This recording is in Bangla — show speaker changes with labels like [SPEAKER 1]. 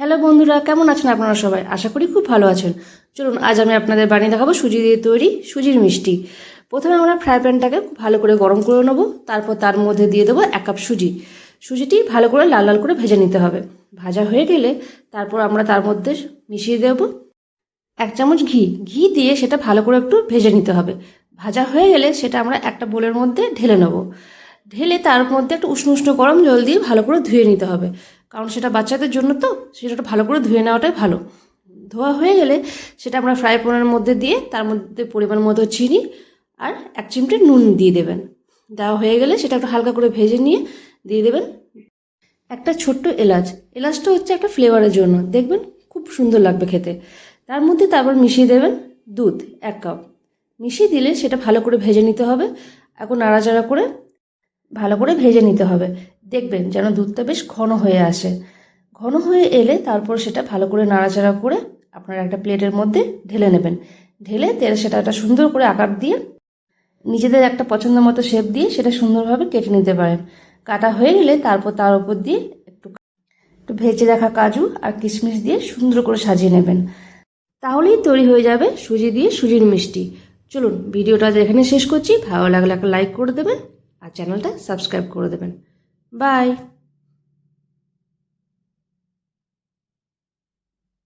[SPEAKER 1] হ্যালো বন্ধুরা, কেমন আছেন আপনারা সবাই? আশা করি খুব ভালো আছেন। চলুন আজ আমি আপনাদের বানিয়ে দেখাবো সুজি দিয়ে তৈরি সুজির মিষ্টি। প্রথমে আমরা ফ্রাই প্যানটাকে ভালো করে গরম করে নেব। তারপর তার মধ্যে দিয়ে দেবো 1 কাপ সুজি। সুজিটি ভালো করে লাল লাল করে ভেজে নিতে হবে। ভাজা হয়ে গেলে তারপর আমরা তার মধ্যে মিশিয়ে দেব 1 চামচ ঘি। ঘি দিয়ে সেটা ভালো করে একটু ভেজে নিতে হবে। ভাজা হয়ে গেলে সেটা আমরা একটা বোলের মধ্যে ঢেলে নেব। ঢেলে তার মধ্যে একটু উষ্ণ উষ্ণ গরম জল দিয়ে ভালো করে ধুয়ে নিতে হবে, কারণ সেটা বাচ্চাদের জন্য, তো সেটা ভালো করে ধুয়ে নেওয়াটাই ভালো। ধোয়া হয়ে গেলে সেটা আমরা ফ্রাই প্যানের মধ্যে দিয়ে তার মধ্যে পরিমাণ মতো চিনি আর 1 চিমটি নুন দিয়ে দেবেন। দেওয়া হয়ে গেলে সেটা একটু হালকা করে ভেজে নিয়ে দিয়ে দেবেন একটা ছোট্ট এলাচ। এলাচটা হচ্ছে একটা ফ্লেভারের জন্য, দেখবেন খুব সুন্দর লাগবে খেতে। তার মধ্যে তারপর মিশিয়ে দেবেন দুধ 1 কাপ। মিশিয়ে দিলে সেটা ভালো করে ভেজে নিতে হবে। এখন নাড়াচাড়া করে ভালো করে ভেজে নিতে হবে। দেখবেন যেন দুধটা বেশ ঘন হয়ে আসে। ঘন হয়ে এলে তারপর সেটা ভালো করে নাড়াচাড়া করে আপনারা একটা প্লেটের মধ্যে ঢেলে নেবেন। ঢেলে সেটা একটা সুন্দর করে আকার দিয়ে নিজেদের একটা পছন্দ মতো শেপ দিয়ে সেটা সুন্দরভাবে কেটে নিতে পারেন। কাটা হয়ে গেলে তারপর তার উপর দিয়ে একটু একটু ভেজে রাখা কাজু আর কিশমিশ দিয়ে সুন্দর করে সাজিয়ে নেবেন। তাহলেই তৈরি হয়ে যাবে সুজি দিয়ে সুজির মিষ্টি। চলুন ভিডিওটা এখানে শেষ করছি। ভালো লাগলে একটা লাইক করে দেবেন আর চ্যানেলটা সাবস্ক্রাইব করে দেবেন। বাই।